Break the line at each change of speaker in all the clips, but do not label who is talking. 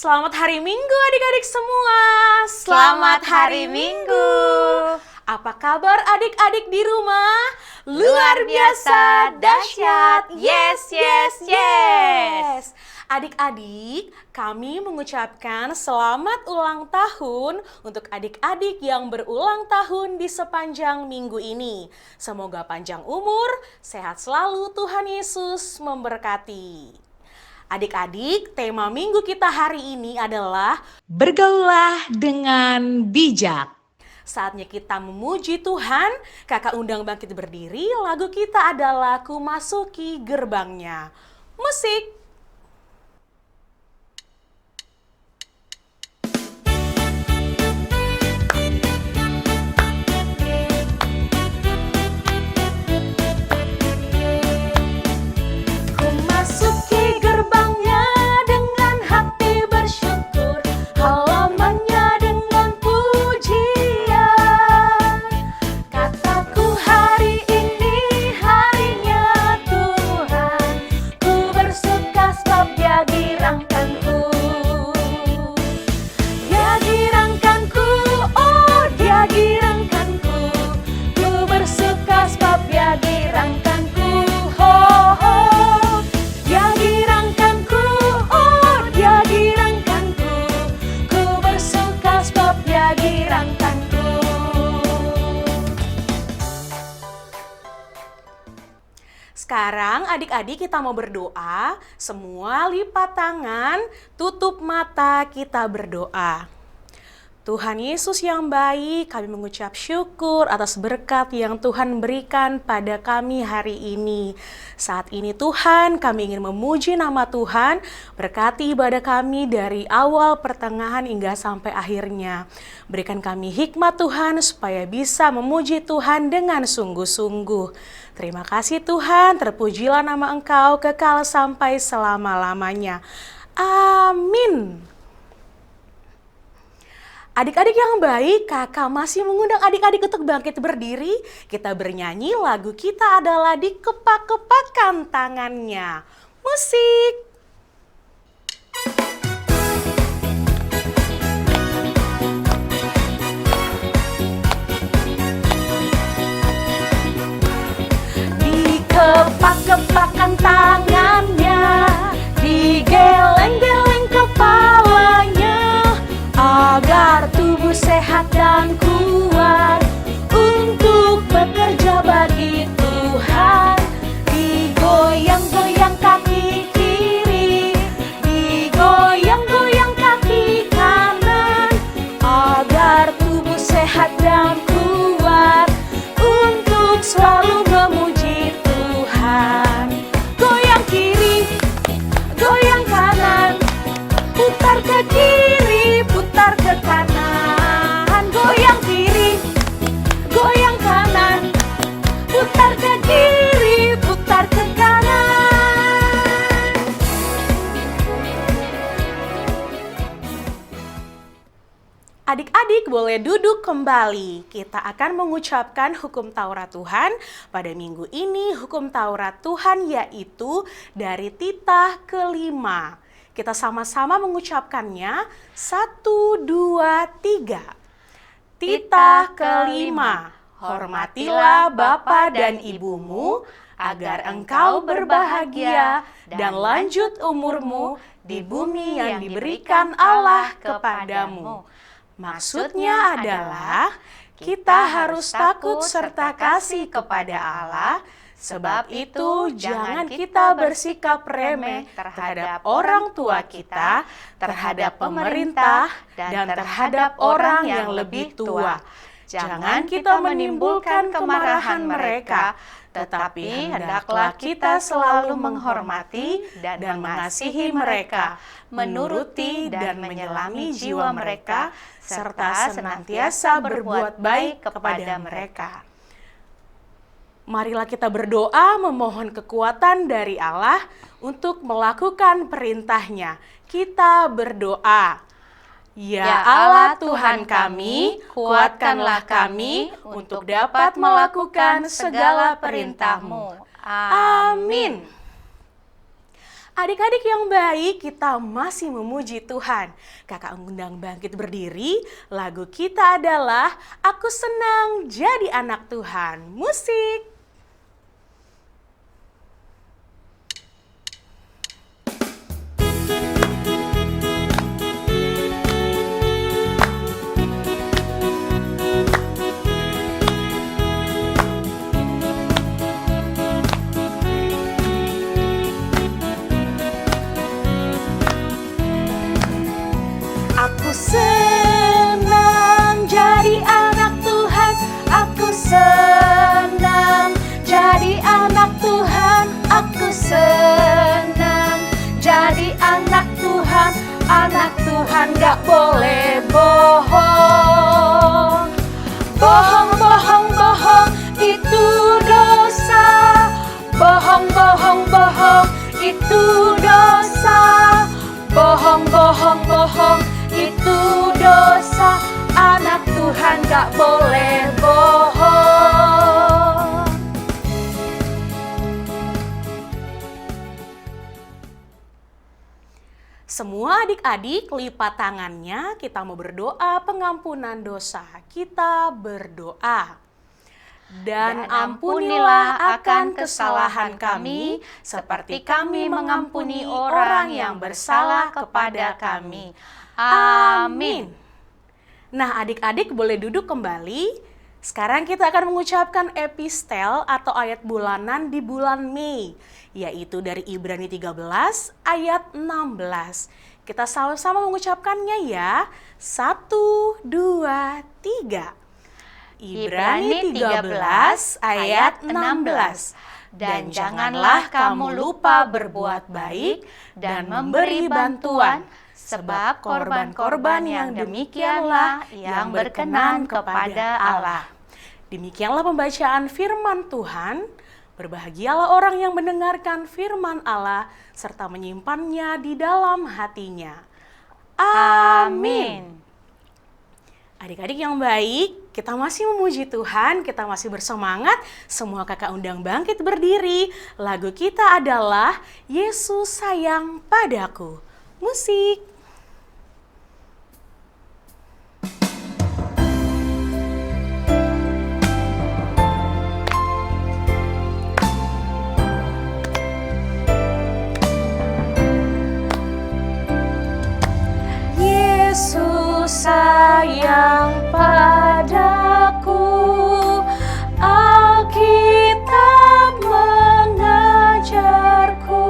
Selamat hari Minggu adik-adik semua.
Selamat hari Minggu.
Apa kabar adik-adik di rumah? Luar biasa, dahsyat. Yes, yes, yes. Adik-adik, kami mengucapkan selamat ulang tahun untuk adik-adik yang berulang tahun di sepanjang minggu ini. Semoga panjang umur, sehat selalu, Tuhan Yesus memberkati. Adik-adik, tema minggu kita hari ini adalah bergaulah dengan bijak. Saatnya kita memuji Tuhan. Kakak undang bangkit berdiri. Lagu kita adalah Ku Masuki Gerbangnya. Musik. Sekarang adik-adik kita mau berdoa, semua lipat tangan, tutup mata, kita berdoa. Tuhan Yesus yang baik, kami mengucap syukur atas berkat yang Tuhan berikan pada kami hari ini. Saat ini Tuhan, kami ingin memuji nama Tuhan, berkati ibadah kami dari awal, pertengahan, hingga sampai akhirnya. Berikan kami hikmat Tuhan supaya bisa memuji Tuhan dengan sungguh-sungguh. Terima kasih Tuhan, terpujilah nama Engkau kekal sampai selama-lamanya. Amin. Adik-adik yang baik, kakak masih mengundang adik-adik untuk bangkit berdiri. Kita bernyanyi, lagu kita adalah Dikepak-kepakan Tangannya. Musik. Dikepak-kepakan tangannya, digeleng-geleng kepalanya, agar tubuh sehat dan kuat untuk bekerja bagi Tuhan. Digoyang-goyang kaki kiri, digoyang-goyang kaki kanan, agar tubuh sehat dan kuat untuk selalu memuji Tuhan. Goyang kiri, goyang kanan, putar ke kiri, putar ke kanan, goyang kiri, goyang kanan, putar ke kiri, putar ke kanan. Adik-adik boleh duduk kembali. Kita akan mengucapkan hukum Taurat Tuhan pada minggu ini. Hukum Taurat Tuhan yaitu dari titah kelima. Kita sama-sama mengucapkannya. 1, 2, 3. Titah kelima. Hormatilah bapa dan ibumu, agar engkau berbahagia dan lanjut umurmu di bumi yang diberikan Allah kepadamu. Maksudnya adalah kita harus takut serta kasih kepada Allah. Sebab itu jangan kita bersikap remeh terhadap orang tua kita, terhadap pemerintah, dan terhadap orang yang lebih tua. Jangan kita menimbulkan kemarahan mereka, tetapi hendaklah kita selalu menghormati dan mengasihi mereka, menuruti dan menyelami jiwa mereka, serta senantiasa berbuat baik kepada mereka. Marilah kita berdoa memohon kekuatan dari Allah untuk melakukan perintahnya. Kita berdoa. Ya Allah Tuhan kami, kuatkanlah kami untuk dapat melakukan segala perintah-Mu. Amin. Adik-adik yang baik, kita masih memuji Tuhan. Kakak undang bangkit berdiri, lagu kita adalah Aku Senang Jadi Anak Tuhan. Musik. Aku senang jadi anak Tuhan, aku senang jadi anak Tuhan, aku senang jadi anak Tuhan. Anak Tuhan gak boleh bohong. Bohong, bohong, bohong, itu dosa. Bohong, bohong, bohong, itu dosa. Bohong, bohong, bohong, itu dosa. Anak Tuhan gak boleh bohong. Semua adik-adik lipat tangannya, kita mau berdoa pengampunan dosa. Kita berdoa. Dan ampunilah akan kesalahan kami, seperti kami mengampuni orang yang bersalah kepada kami. Amin. Nah, adik-adik boleh duduk kembali. Sekarang kita akan mengucapkan epistel atau ayat bulanan di bulan Mei, yaitu dari Ibrani 13 ayat 16. Kita sama-sama mengucapkannya ya. 1, 2, 3. Ibrani 13 ayat 16. Dan janganlah kamu lupa berbuat baik dan memberi bantuan, sebab korban-korban yang demikianlah yang berkenan kepada Allah. Demikianlah pembacaan firman Tuhan. Berbahagialah orang yang mendengarkan firman Allah serta menyimpannya di dalam hatinya. Amin. Adik-adik yang baik, kita masih memuji Tuhan, kita masih bersemangat. Semua kakak undang bangkit berdiri. Lagu kita adalah Yesus Sayang Padaku. Musik. Yesus sayang padaku, Alkitab mengajarku,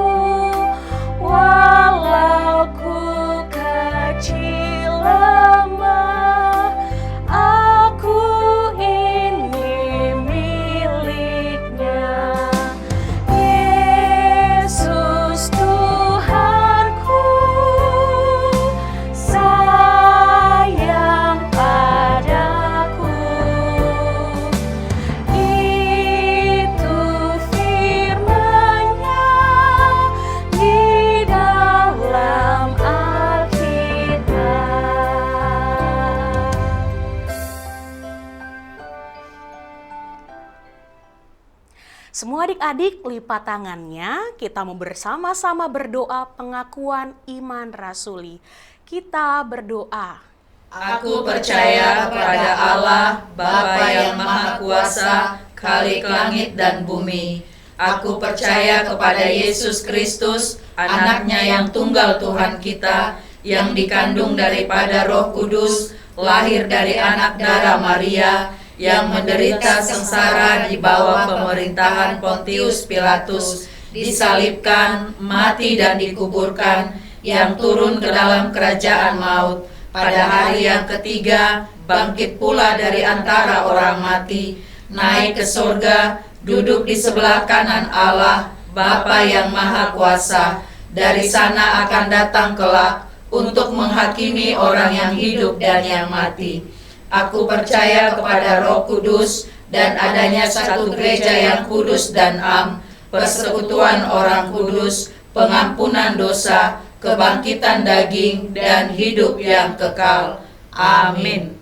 walau ku kecil lemah, aku ini miliknya. Yesus Tuhanku, sayang padaku. Itu firman-Nya di dalam Alkitab. Semua adik-adik lipat tangannya, kita mau bersama-sama berdoa pengakuan iman rasuli. Kita berdoa.
Aku percaya kepada Allah, Bapa yang Maha Kuasa, Khalik langit dan bumi. Aku percaya kepada Yesus Kristus, Anak-Nya yang tunggal Tuhan kita, yang dikandung daripada Roh Kudus, lahir dari anak darah Maria, yang menderita sengsara di bawah pemerintahan Pontius Pilatus, disalibkan, mati dan dikuburkan, yang turun ke dalam kerajaan maut, pada hari yang ketiga bangkit pula dari antara orang mati, naik ke surga, duduk di sebelah kanan Allah, Bapa yang Maha Kuasa. Dari sana akan datang kelak untuk menghakimi orang yang hidup dan yang mati. Aku percaya kepada Roh Kudus dan adanya satu gereja yang kudus dan am, persekutuan orang kudus, pengampunan dosa, kebangkitan daging, dan hidup yang kekal. Amin.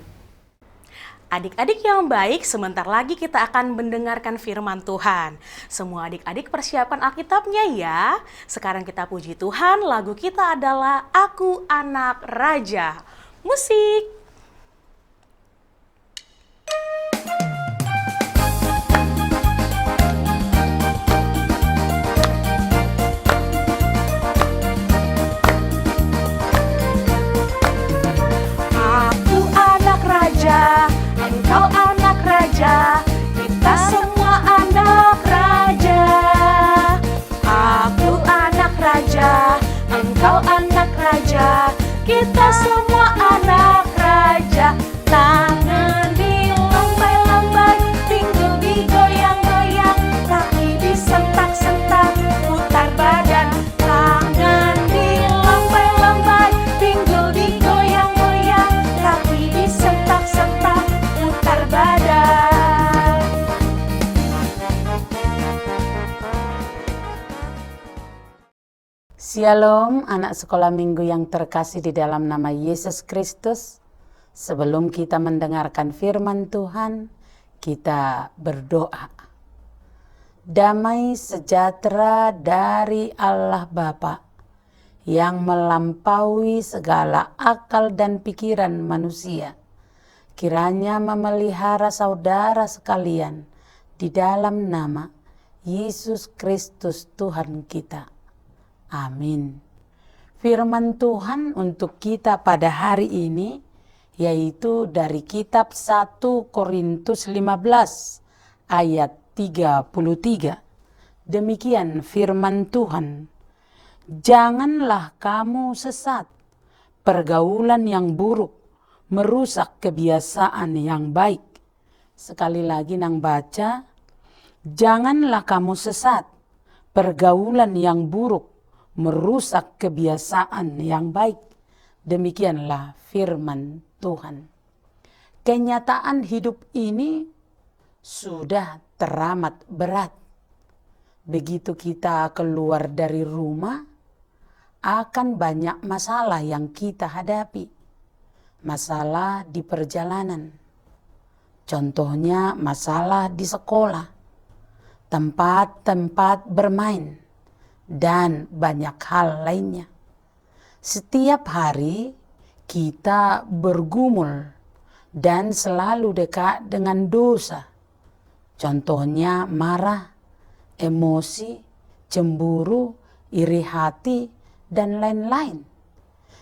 Adik-adik yang baik, sebentar lagi kita akan mendengarkan firman Tuhan. Semua adik-adik persiapan Alkitabnya ya. Sekarang kita puji Tuhan, lagu kita adalah Aku Anak Raja. Musik. Aku anak raja, engkau anak raja, kita semua anak raja. Aku anak raja, engkau anak raja, kita semua anak raja. Tangan dilambai-lambai, pinggul digoyang-goyang, kaki disentak-sentak, putar badan. Tangan dilambai-lambai, pinggul digoyang-goyang, kaki disentak-sentak, putar badan.
Shalom anak sekolah minggu yang terkasih di dalam nama Yesus Kristus. Sebelum kita mendengarkan firman Tuhan, kita berdoa. Damai sejahtera dari Allah Bapa yang melampaui segala akal dan pikiran manusia, kiranya memelihara saudara sekalian di dalam nama Yesus Kristus Tuhan kita. Amin. Firman Tuhan untuk kita pada hari ini yaitu dari kitab 1 Korintus 15 ayat 33. Demikian firman Tuhan. Janganlah kamu sesat. Pergaulan yang buruk merusak kebiasaan yang baik. Sekali lagi nang baca. Janganlah kamu sesat. Pergaulan yang buruk merusak kebiasaan yang baik. Demikianlah firman Tuhan. Kenyataan hidup ini sudah teramat berat. Begitu kita keluar dari rumah, akan banyak masalah yang kita hadapi. Masalah di perjalanan. Contohnya masalah di sekolah, tempat-tempat bermain, dan banyak hal lainnya. Setiap hari kita bergumul dan selalu dekat dengan dosa. Contohnya marah, emosi, cemburu, iri hati, dan lain-lain.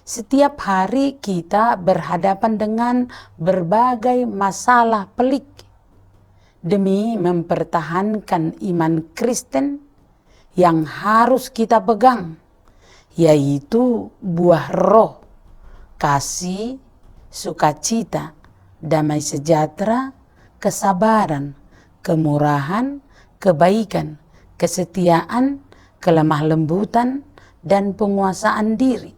Setiap hari kita berhadapan dengan berbagai masalah pelik. Demi mempertahankan iman Kristen yang harus kita pegang, yaitu buah roh, kasih, sukacita, damai sejahtera, kesabaran, kemurahan, kebaikan, kesetiaan, kelemah lembutan, dan penguasaan diri.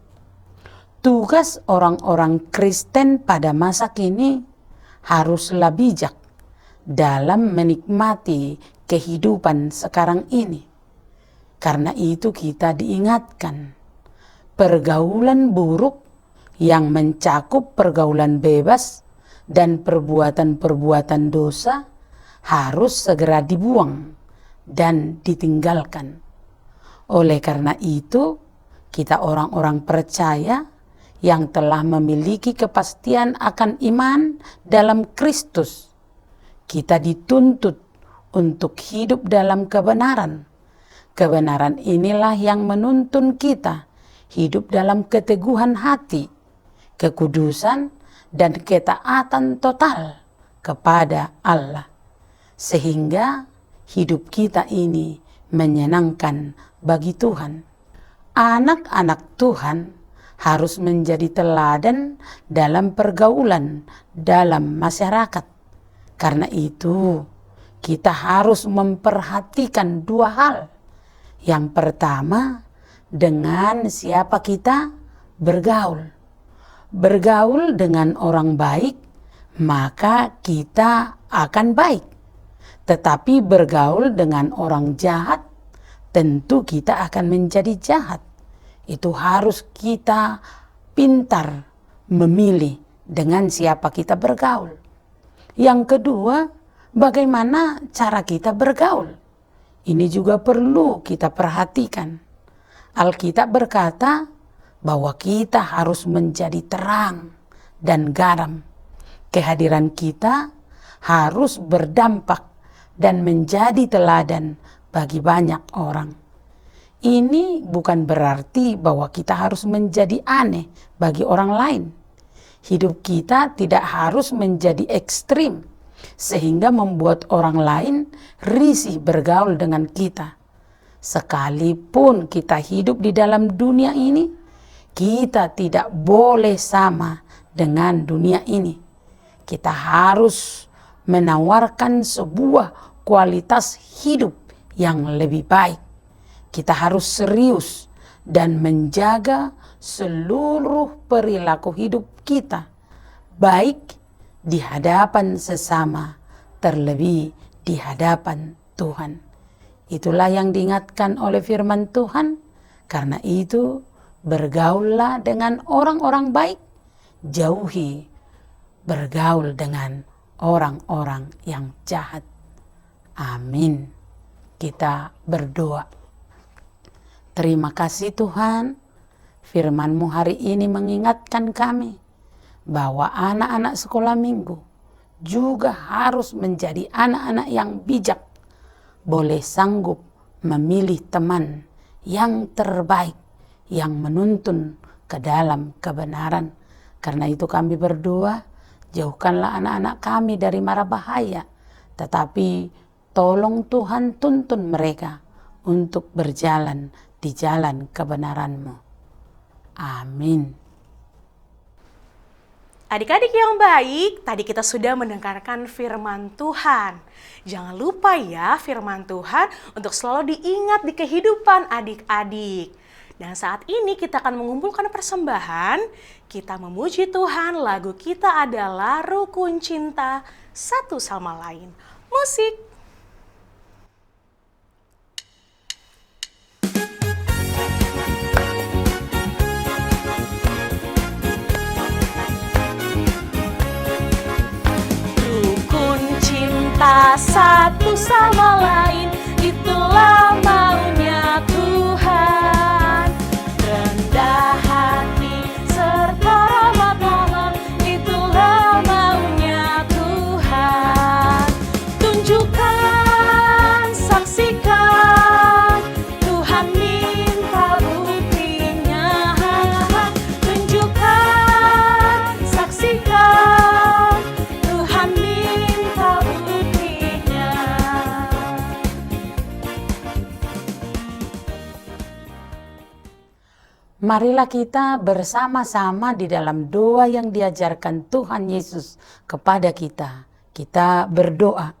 Tugas orang-orang Kristen pada masa kini haruslah bijak dalam menikmati kehidupan sekarang ini. Karena itu kita diingatkan, pergaulan buruk yang mencakup pergaulan bebas dan perbuatan-perbuatan dosa harus segera dibuang dan ditinggalkan. Oleh karena itu, kita orang-orang percaya yang telah memiliki kepastian akan iman dalam Kristus, kita dituntut untuk hidup dalam kebenaran. Kebenaran inilah yang menuntun kita hidup dalam keteguhan hati, kekudusan, dan ketaatan total kepada Allah. Sehingga hidup kita ini menyenangkan bagi Tuhan. Anak-anak Tuhan harus menjadi teladan dalam pergaulan dalam masyarakat. Karena itu, kita harus memperhatikan dua hal. Yang pertama, dengan siapa kita bergaul. Bergaul dengan orang baik, maka kita akan baik. Tetapi bergaul dengan orang jahat, tentu kita akan menjadi jahat. Itu harus kita pintar memilih dengan siapa kita bergaul. Yang kedua, bagaimana cara kita bergaul. Ini juga perlu kita perhatikan. Alkitab berkata bahwa kita harus menjadi terang dan garam. Kehadiran kita harus berdampak dan menjadi teladan bagi banyak orang. Ini bukan berarti bahwa kita harus menjadi aneh bagi orang lain. Hidup kita tidak harus menjadi ekstrim sehingga membuat orang lain risih bergaul dengan kita. Sekalipun kita hidup di dalam dunia ini, kita tidak boleh sama dengan dunia ini. Kita harus menawarkan sebuah kualitas hidup yang lebih baik. Kita harus serius dan menjaga seluruh perilaku hidup kita, baik di hadapan sesama, terlebih di hadapan Tuhan. Itulah yang diingatkan oleh firman Tuhan. Karena itu, bergaullah dengan orang-orang baik, jauhi bergaul dengan orang-orang yang jahat. Amin. Kita berdoa. Terima kasih Tuhan, firman-Mu hari ini mengingatkan kami bahwa anak-anak sekolah minggu juga harus menjadi anak-anak yang bijak, boleh sanggup memilih teman yang terbaik, yang menuntun ke dalam kebenaran. Karena itu kami berdoa, jauhkanlah anak-anak kami dari mara bahaya, tetapi tolong Tuhan tuntun mereka untuk berjalan di jalan kebenaran-Mu. Amin.
Adik-adik yang baik, tadi kita sudah mendengarkan firman Tuhan. Jangan lupa ya firman Tuhan untuk selalu diingat di kehidupan adik-adik. Dan saat ini kita akan mengumpulkan persembahan. Kita memuji Tuhan, lagu kita adalah Rukun Cinta Satu Sama Lain. Musik. Satu sama lain, itulah maunya Tuhan. Rendah hati serta ramah tamah, itulah maunya Tuhan. Tunjukkan, saksikan, Tuhan minta buktinya. Tunjukkan, saksikan, Tuhan minta buktinya.
Marilah kita bersama-sama di dalam doa yang diajarkan Tuhan Yesus kepada kita. Kita berdoa.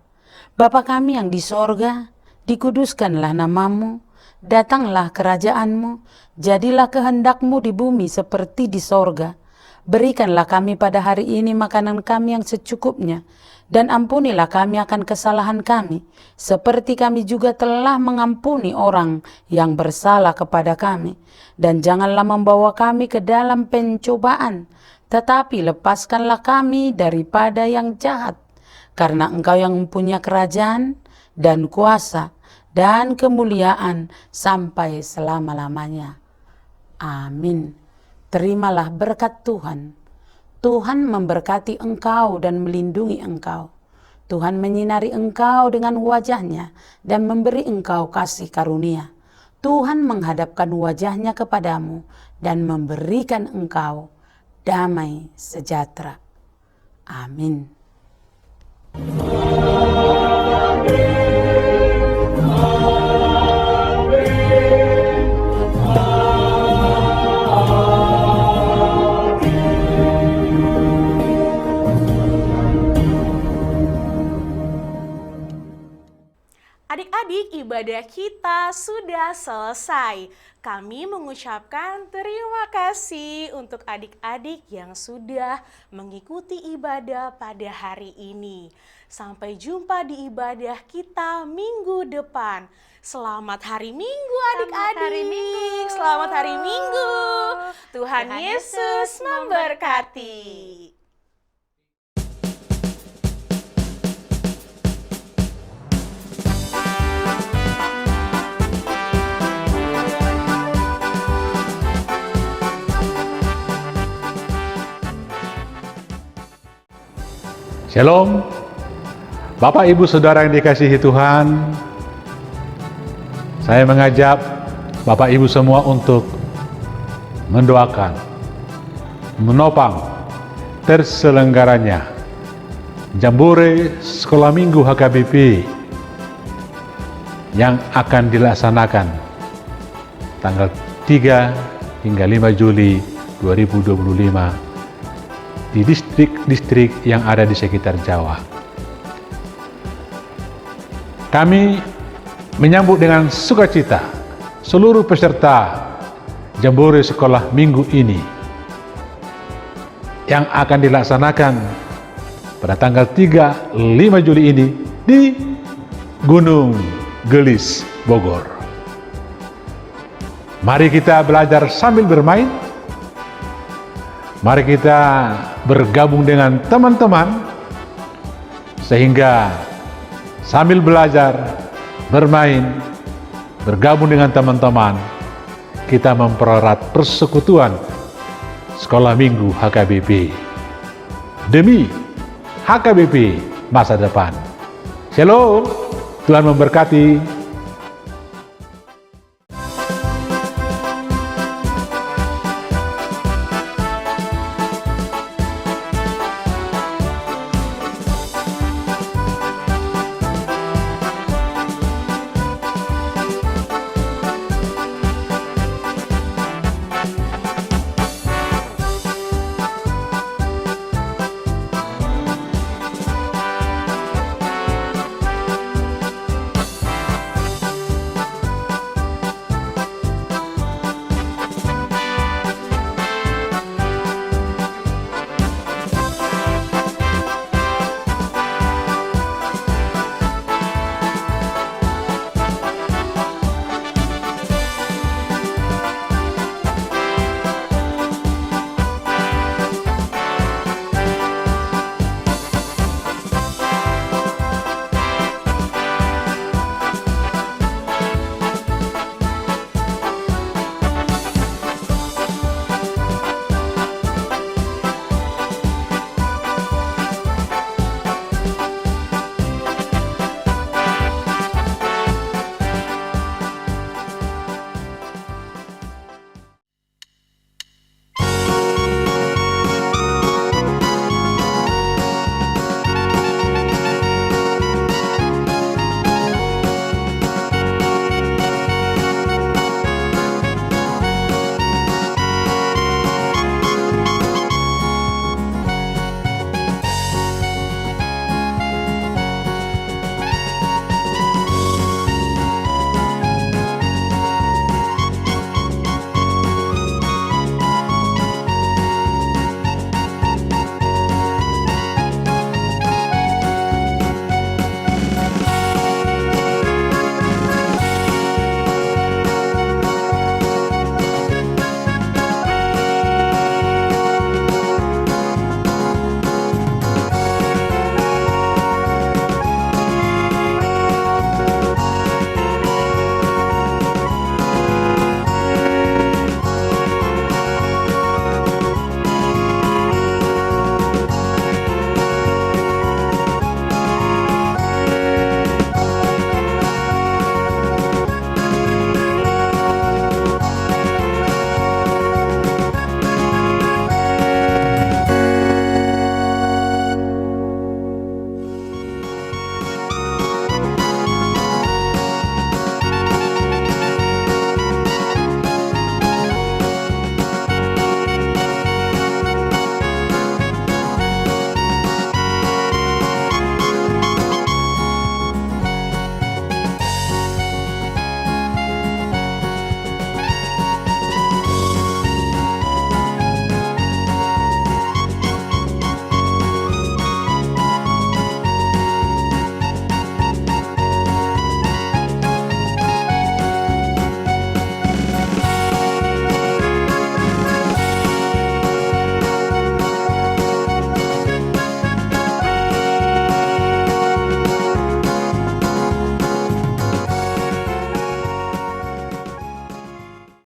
Bapa kami yang di sorga, dikuduskanlah namamu, datanglah kerajaanmu, jadilah kehendak-Mu di bumi seperti di sorga. Berikanlah kami pada hari ini makanan kami yang secukupnya, dan ampunilah kami akan kesalahan kami, seperti kami juga telah mengampuni orang yang bersalah kepada kami. Dan janganlah membawa kami ke dalam pencobaan, tetapi lepaskanlah kami daripada yang jahat. Karena Engkau yang mempunyai kerajaan dan kuasa dan kemuliaan sampai selama-lamanya. Amin. Terimalah berkat Tuhan. Tuhan memberkati engkau dan melindungi engkau. Tuhan menyinari engkau dengan wajah-Nya dan memberi engkau kasih karunia. Tuhan menghadapkan wajah-Nya kepadamu dan memberikan engkau damai sejahtera. Amin.
Adik-adik, ibadah kita sudah selesai. Kami mengucapkan terima kasih untuk adik-adik yang sudah mengikuti ibadah pada hari ini. Sampai jumpa di ibadah kita minggu depan. Selamat hari Minggu adik-adik. Selamat hari Minggu. Tuhan Yesus memberkati.
Shalom, Bapak Ibu Saudara yang dikasihi Tuhan. Saya mengajak Bapak Ibu semua untuk mendoakan, menopang terselenggaranya Jambore Sekolah Minggu HKBP yang akan dilaksanakan tanggal 3 hingga 5 Juli 2025 di distrik-distrik yang ada di sekitar Jawa. Kami menyambut dengan sukacita seluruh peserta Jambore Sekolah Minggu ini yang akan dilaksanakan pada tanggal 3-5 Juli ini di Gunung Gelis, Bogor. Mari kita belajar sambil bermain. Mari kita bergabung dengan teman-teman sehingga sambil belajar, bermain, bergabung dengan teman-teman, kita mempererat persekutuan Sekolah Minggu HKBP demi HKBP masa depan. Shalom, Tuhan memberkati.